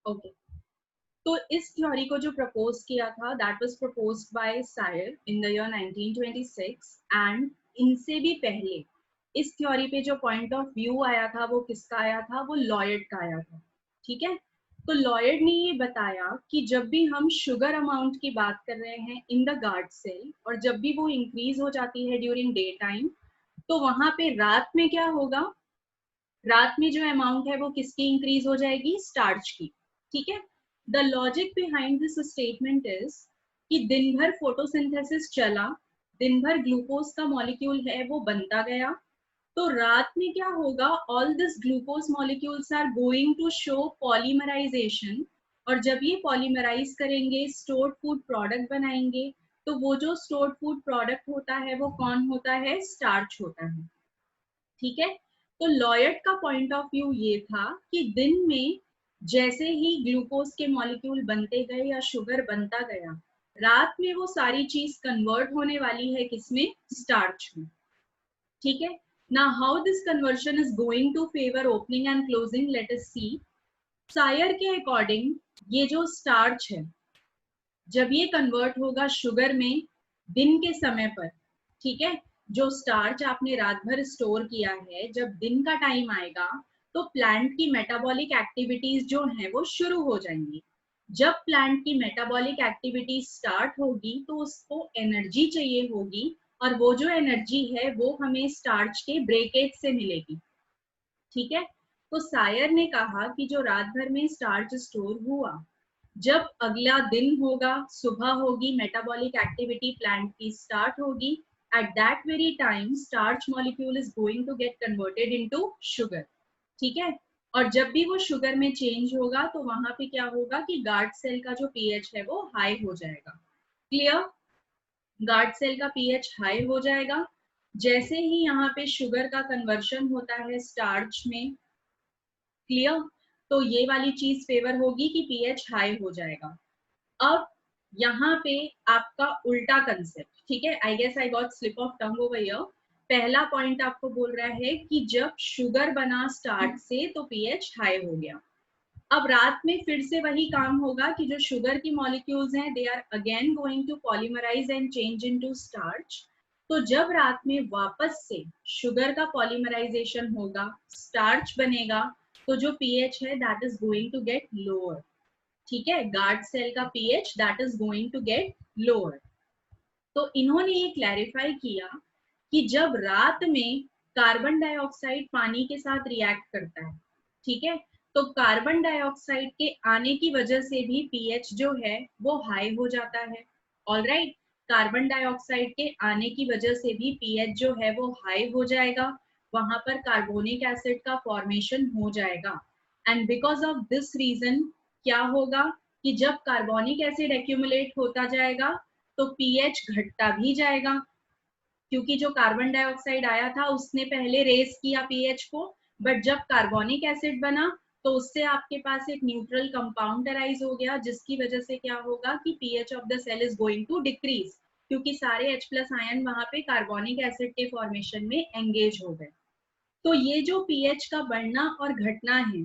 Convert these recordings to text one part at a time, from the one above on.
Okay, तो इस theory को जो प्रपोज किया था that was proposed by Sayre in the year 1926 and इनसे भी पहले इस थ्योरी पे जो पॉइंट ऑफ व्यू आया था वो किसका आया था, वो लॉयड का आया था। ठीक है, तो लॉयड ने ये बताया कि जब भी हम शुगर अमाउंट की बात कर रहे हैं इन द गार्ड सेल और जब भी वो इंक्रीज हो जाती है ड्यूरिंग डे टाइम, तो वहां पे रात में क्या होगा, रात में जो अमाउंट है वो किसकी इंक्रीज हो जाएगी, स्टार्च की। ठीक है, the logic behind this statement is कि दिन भर फोटोसिंथेसिस चला, दिन भर ग्लूकोज का मॉलिक्यूल है वो बनता गया, तो रात में क्या होगा, all this glucose molecules are going to show polymerization, और जब ये पॉलीमराइज करेंगे स्टोर्ड फूड प्रोडक्ट बनाएंगे, तो वो जो स्टोर्ड फूड प्रोडक्ट होता है वो कौन होता है, स्टार्च होता है। ठीक है, तो लॉयड का पॉइंट ऑफ व्यू ये था कि दिन में जैसे ही ग्लूकोज के मॉलिक्यूल बनते गए या शुगर बनता गया, रात में वो सारी चीज कन्वर्ट होने वाली है किसमें, स्टार्च में। ठीक है, now how this conversion is going to favor opening and closing, let us see. Sair के अकॉर्डिंग ये जो स्टार्च है जब ये कन्वर्ट होगा शुगर में दिन के समय पर, ठीक है, जो स्टार्च आपने रात भर स्टोर किया है जब दिन का टाइम आएगा तो प्लांट की मेटाबॉलिक एक्टिविटीज जो है वो शुरू हो जाएंगी। जब प्लांट की मेटाबॉलिक एक्टिविटी स्टार्ट होगी तो उसको एनर्जी चाहिए होगी, और वो जो एनर्जी है वो हमें स्टार्च के ब्रेकेज से मिलेगी। ठीक है, तो सायर ने कहा कि जो रात भर में स्टार्च स्टोर हुआ, जब अगला दिन होगा, सुबह होगी, मेटाबॉलिक एक्टिविटी प्लांट की स्टार्ट होगी, at that very time starch molecule is going to get converted into sugar. ठीक है, और जब भी वो शुगर में चेंज होगा तो वहां पे क्या होगा कि गार्ड सेल का जो पीएच है वो हाई हो जाएगा। क्लियर, गार्ड सेल का पीएच हाई हो जाएगा। जैसे ही यहाँ पे शुगर का कन्वर्शन होता है स्टार्च में, क्लियर, तो ये वाली चीज फेवर होगी कि पीएच हाई हो जाएगा। अब यहाँ पे आपका उल्टा कंसेप्ट, ठीक है, I guess I got slip of tongue over here. पहला पॉइंट आपको बोल रहा है कि जब शुगर बना स्टार्च से तो पीएच हाई हो गया। अब रात में फिर से वही काम होगा कि जो शुगर की मॉलिक्यूल्स हैं they are again going to polymerize and change into starch. तो जब रात में वापस से शुगर का पॉलीमराइजेशन होगा, स्टार्च बनेगा, तो जो पीएच है that is going to get lower. ठीक है, गार्ड सेल का pH that is going to get lower. तो इन्होंने ये क्लैरिफाई किया कि जब रात में कार्बन डाइऑक्साइड पानी के साथ रिएक्ट करता है, ठीक है, तो कार्बन डाइऑक्साइड के आने की वजह से भी पीएच जो है वो हाई हो जाता है। ऑलराइट, कार्बन डाइऑक्साइड के आने की वजह से भी पीएच जो है वो हाई हो जाएगा, वहां पर कार्बोनिक एसिड का फॉर्मेशन हो जाएगा। And because of this reason क्या होगा कि जब कार्बोनिक एसिड एक्यूमुलेट होता जाएगा तो पीएच घटता भी जाएगा, क्योंकि जो कार्बन डाइऑक्साइड आया था उसने पहले रेज किया पीएच को, बट जब कार्बोनिक एसिड बना तो उससे आपके पास एक न्यूट्रल कंपाउंड अराइज हो गया, जिसकी वजह से क्या होगा कि pH of the cell is going to decrease, क्योंकि सारे H प्लस आयन वहां पे कार्बोनिक एसिड के फॉर्मेशन में एंगेज हो गए। तो ये जो पीएच का बढ़ना और घटना है,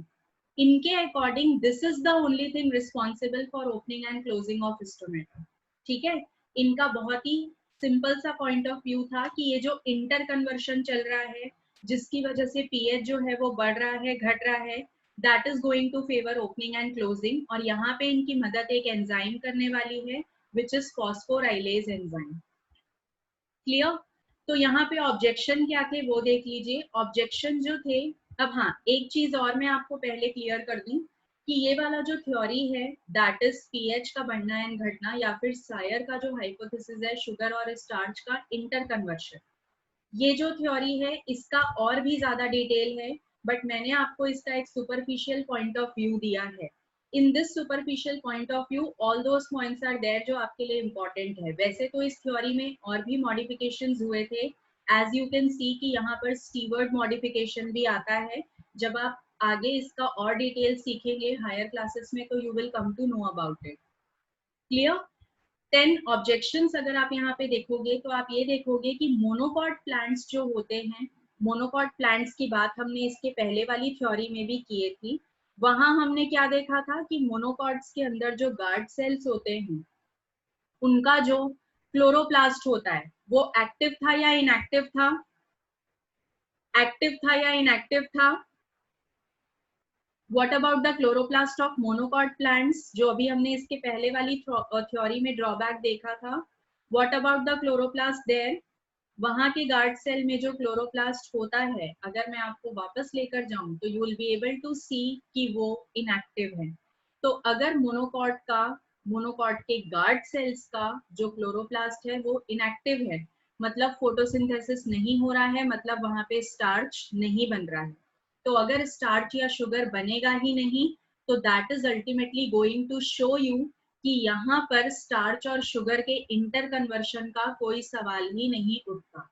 इनके according this is the only thing responsible for opening and closing of stomata. ठीक है, इनका बहुत ही सिंपल सा पॉइंट ऑफ व्यू था कि ये जो इंटर कन्वर्शन चल रहा है जिसकी वजह से पीएच जो है वो बढ़ रहा है, घट रहा है, that is going to favour opening and closing, और यहाँ पे इनकी मदद एक एंजाइम करने वाली है which is phosphorylase enzyme. Clear, तो यहाँ पे ऑब्जेक्शन क्या थे वो देख लीजिए। ऑब्जेक्शन जो थे, अब हाँ एक चीज और मैं आपको पहले क्लियर कर दूं कि ये वाला जो थ्योरी है दैट इज पीएच का बढ़ना एंड घटना, या फिर सायर का जो हाइपोथेसिस है शुगर और स्टार्च का इंटर कन्वर्शन, ये जो थ्योरी है इसका और भी ज्यादा डिटेल है, बट मैंने आपको इसका एक सुपरफिशियल पॉइंट ऑफ व्यू दिया है। In this superficial point of view all those points are there जो आपके लिए इंपॉर्टेंट है। वैसे तो इस थ्योरी में और भी मॉडिफिकेशंस हुए थे, एज यू कैन सी कि यहाँ पर स्टीवर्ड मॉडिफिकेशन भी आता है। जब आप आगे इसका और डिटेल सीखेंगे हायर क्लासेस में तो you will come to know about it. Clear, 10 objections अगर आप यहाँ पे देखोगे तो आप ये देखोगे कि मोनोकॉट प्लांट्स जो होते हैं, मोनोकॉट प्लांट्स की बात हमने इसके पहले वाली थ्योरी में भी की थी, वहां हमने क्या देखा था कि मोनोकॉट्स के अंदर जो गार्ड सेल्स होते हैं उनका जो क्लोरोप्लास्ट होता है वो एक्टिव था या इनएक्टिव था? एक्टिव था या इनएक्टिव था? What about the chloroplast of monocot plants, जो अभी हमने इसके पहले वाली थ्योरी में ड्रॉबैक देखा था. What about the chloroplast there? वहां के गार्ड सेल में जो क्लोरोप्लास्ट होता है, अगर मैं आपको वापस लेकर जाऊं तो you will be able to see कि वो इनएक्टिव है. तो अगर मोनोकॉट के गार्ड सेल्स का जो क्लोरोप्लास्ट है वो इनएक्टिव है, मतलब फोटोसिंथेसिस नहीं हो रहा है, मतलब वहां पे स्टार्च नहीं बन रहा है. तो अगर स्टार्च या शुगर बनेगा ही नहीं तो that is ultimately going to show you कि यहाँ पर स्टार्च और शुगर के इंटर कन्वर्शन का कोई सवाल ही नहीं उठता.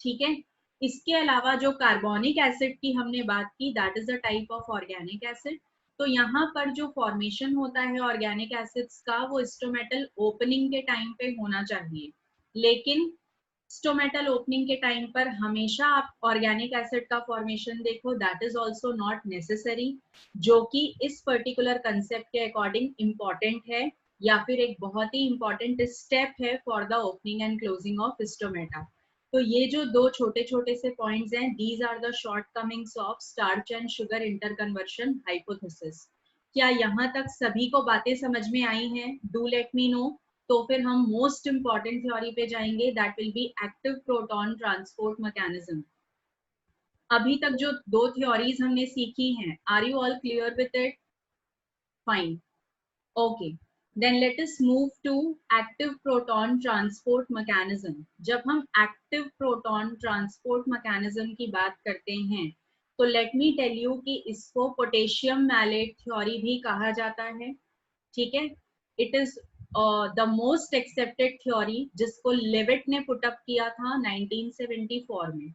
ठीक है. इसके अलावा जो कार्बोनिक एसिड की हमने बात की, that is a type of organic acid. तो यहाँ पर जो फॉर्मेशन होता है ऑर्गेनिक एसिड्स का वो स्टोमेटल ओपनिंग के टाइम पे होना चाहिए, लेकिन स्टोमेटल ओपनिंग के टाइम पर हमेशा आप ऑर्गेनिक एसिड का फॉर्मेशन देखो, that is also not necessary, जो कि इस पर्टिकुलर कंसेप्ट के अकॉर्डिंग इम्पॉर्टेंट है या फिर एक बहुत ही इम्पॉर्टेंट स्टेप है for the opening and closing of stomata. तो ये जो दो छोटे छोटे से पॉइंट्स हैं, these are the shortcomings of starch and sugar interconversion hypothesis. क्या यहाँ तक सभी को बातें समझ में आई हैं? Do let me know. तो फिर हम मोस्ट इंपॉर्टेंट थ्योरी पे जाएंगे, that will be active proton transport mechanism. अभी तक जो दो थ्योरीज हमने सीखी हैं, are you all clear with it? Fine. Okay, then let us move to active proton transport mechanism. जब हम active proton transport mechanism की बात करते हैं तो let me tell you कि इसको पोटेशियम मैलेट थ्योरी भी कहा जाता है. ठीक है. It is the most accepted theory जिसको लेविट ने पुटअप किया था 1974 में.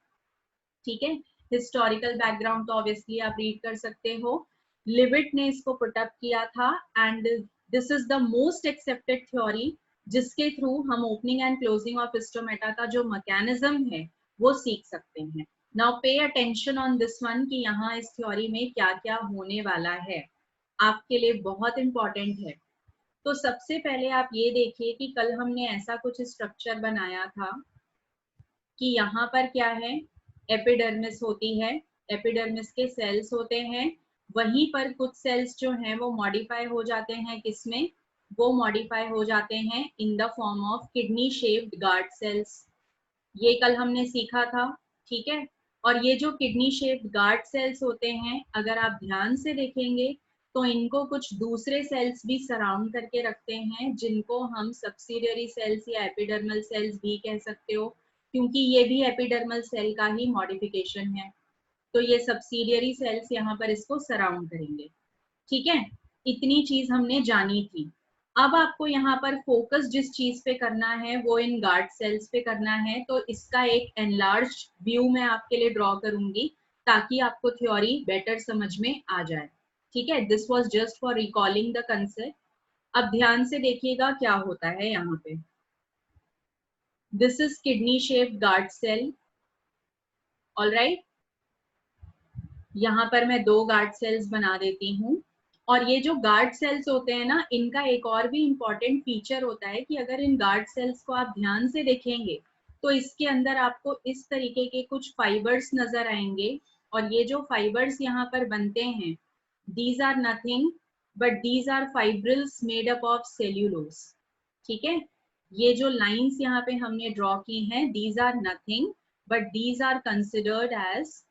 ठीक है. हिस्टोरिकल बैकग्राउंड तो ऑब्वियसली आप रीड कर सकते हो. लिविट ने इसको पुटअप किया था and this is the most accepted theory जिसके थ्रू हम opening and closing of stomata का जो मैकेनिज्म है वो सीख सकते हैं. Now pay attention on this one कि यहाँ इस थ्योरी में क्या क्या होने वाला है, आपके लिए बहुत इंपॉर्टेंट है. तो सबसे पहले आप ये देखिए कि कल हमने ऐसा कुछ स्ट्रक्चर बनाया था कि यहाँ पर क्या है, एपिडर्मिस होती है, एपिडर्मिस के सेल्स होते हैं, वहीं पर कुछ सेल्स जो हैं वो मॉडिफाई हो जाते हैं, किसमें? वो मॉडिफाई हो जाते हैं in the form of kidney shaped guard cells. ये कल हमने सीखा था. ठीक है. और ये जो किडनी शेप्ड गार्ड सेल्स होते हैं, अगर आप ध्यान से देखेंगे तो इनको कुछ दूसरे सेल्स भी सराउंड करके रखते हैं जिनको हम सब्सिडियरी सेल्स या एपिडर्मल सेल्स भी कह सकते हो, क्योंकि ये भी एपिडर्मल सेल का ही मॉडिफिकेशन है. तो ये सब्सिडियरी सेल्स यहाँ पर इसको सराउंड करेंगे. ठीक है. इतनी चीज हमने जानी थी. अब आपको यहाँ पर फोकस जिस चीज पे करना है वो इन गार्ड सेल्स पे करना है. तो इसका एक एनलार्ज व्यू मैं आपके लिए ड्रॉ करूंगी ताकि आपको थ्योरी बेटर समझ में आ जाए. ठीक है. This was just for recalling the concept. अब ध्यान से देखिएगा क्या होता है यहाँ पे. This is kidney shaped guard cell. Alright. यहाँ पर मैं दो गार्ड सेल्स बना देती हूँ. और ये जो गार्ड सेल्स होते हैं ना, इनका एक और भी इम्पॉर्टेंट फीचर होता है कि अगर इन गार्ड सेल्स को आप ध्यान से देखेंगे तो इसके अंदर आपको इस तरीके के कुछ फाइबर्स नजर आएंगे. और ये जो फाइबर्स यहाँ पर बनते हैं, these are nothing but these are fibrils made up of cellulose. ठीक है. ये जो लाइंस यहाँ पे हमने ड्रॉ की हैं, these are nothing but these are considered as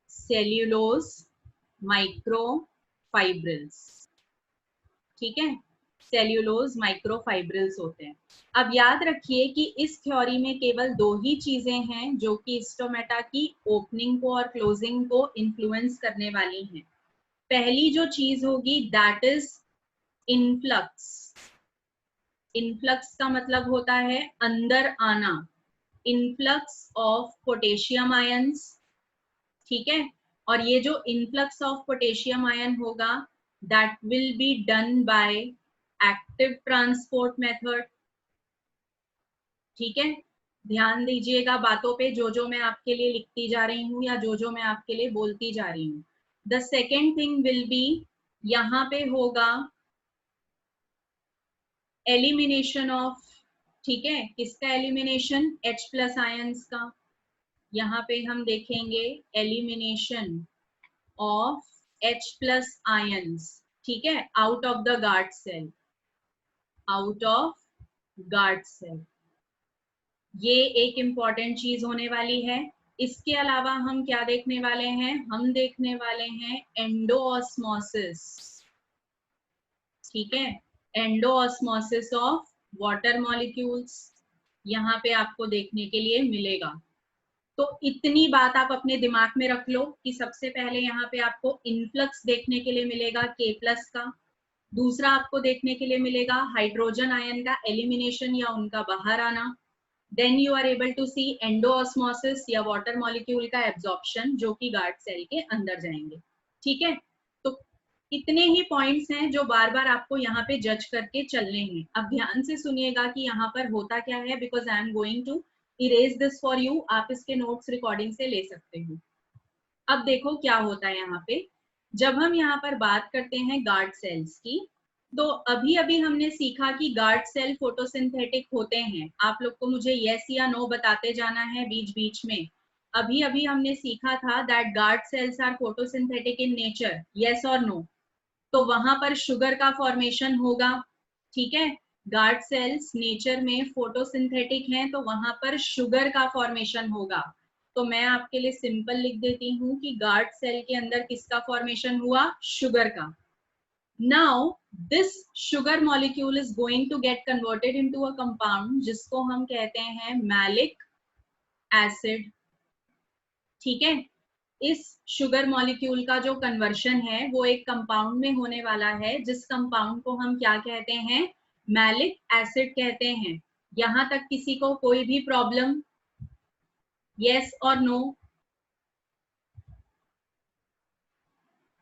cellulose microfibrils. ठीक है. सेल्यूलोज माइक्रोफाइब्रिल्स होते हैं. अब याद रखिए कि इस थ्योरी में केवल दो ही चीजें हैं जो कि स्टोमेटा की ओपनिंग को और क्लोजिंग को इन्फ्लुएंस करने वाली हैं. पहली जो चीज होगी दैट इज इनफ्लक्स. इनफ्लक्स का मतलब होता है अंदर आना. Influx of potassium ions. ठीक है. और ये जो इनफ्लक्स ऑफ पोटेशियम आयन होगा that will be done by active transport method. ठीक है. ध्यान दीजिएगा बातों पे, जो मैं आपके लिए लिखती जा रही हूँ या जो मैं आपके लिए बोलती जा रही हूँ. The second thing will be, यहाँ पे होगा एलिमिनेशन ऑफ, ठीक है, किसका एलिमिनेशन? H प्लस आयंस का. यहाँ पे हम देखेंगे elimination of H plus ions, ठीक है, out of the guard cell, out of guard cell. ये एक इंपॉर्टेंट चीज होने वाली है. इसके अलावा हम क्या देखने वाले हैं? हम देखने वाले हैं एंडोऑस्मोसिस, ठीक है, एंडोऑस्मोसिस ऑफ वाटर मॉलिक्यूल्स यहाँ पे आपको देखने के लिए मिलेगा. तो इतनी बात आप अपने दिमाग में रख लो कि सबसे पहले यहाँ पे आपको इनफ्लक्स देखने के लिए मिलेगा K+ का. दूसरा आपको देखने के लिए मिलेगा हाइड्रोजन आयन का एलिमिनेशन या उनका बाहर आना. Then you are able to see endosmosis या वाटर मॉलिक्यूल का एब्जॉर्प्शन जो कि गार्ड सेल के अंदर जाएंगे. ठीक है, तो इतने ही पॉइंट्स हैं जो बार बार आपको यहाँ पे जज करके चलने हैं. अब ध्यान से सुनिएगा कि यहाँ पर होता क्या है, because I am going to erase this for you. आप इसके नोट्स रिकॉर्डिंग से ले सकते हो. अब देखो क्या होता है यहाँ पे. जब हम यहाँ पर बात करते हैं गार्ड सेल्स की, तो अभी अभी हमने सीखा कि गार्ड सेल फोटोसिंथेटिक होते हैं. आप लोग को मुझे यस या नो बताते जाना है बीच बीच में. अभी अभी हमने सीखा था that guard cells are photosynthetic in nature, yes और नो. तो वहां पर शुगर का फॉर्मेशन होगा. ठीक है, गार्ड सेल्स नेचर में फोटोसिंथेटिक हैं, तो वहां पर शुगर का फॉर्मेशन होगा. तो मैं आपके लिए सिंपल लिख देती हूँ कि गार्ड सेल के अंदर किसका फॉर्मेशन हुआ? शुगर का. Now this sugar molecule is going to get converted into a compound जिसको हम कहते हैं मैलिक एसिड. ठीक है, इस शुगर मॉलिक्यूल का जो कन्वर्शन है वो एक कंपाउंड में होने वाला है, जिस कंपाउंड को हम क्या कहते हैं? मैलिक एसिड कहते हैं. यहां तक किसी को कोई भी प्रॉब्लम? यस और नो?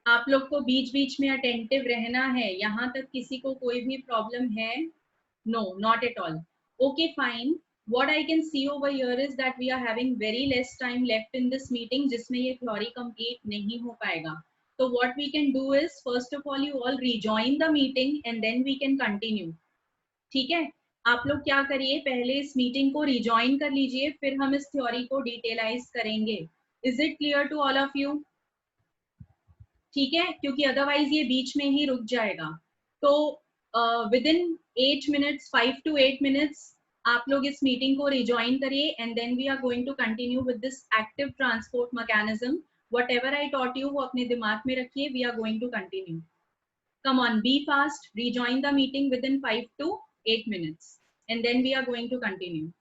आप लोग को बीच बीच में अटेंटिव रहना है. यहां तक किसी को कोई भी प्रॉब्लम है? No, not at all. Okay, fine. What I can see over here is that we are having very less time left in this meeting, जिसमें ये theory complete नहीं हो पाएगा. So what we can do is, first of all, you all rejoin the meeting and then we can continue. ठीक है, आप लोग क्या करिए, पहले इस मीटिंग को रिजॉइन कर लीजिए, फिर हम इस थ्योरी को डिटेलाइज करेंगे. Is it clear to all of you? ठीक है, क्योंकि अदरवाइज ये बीच में ही रुक जाएगा. तो विदिन 8 मिनट्स, 5 to 8 मिनट्स आप लोग इस मीटिंग को रिजॉइन करिए and then we are going to continue with this active transport mechanism. Whatever I taught you वो अपने दिमाग में रखिए. We are going to continue. Come on, be fast. Rejoin the meeting within 5 to 8 minutes and then we are going to continue.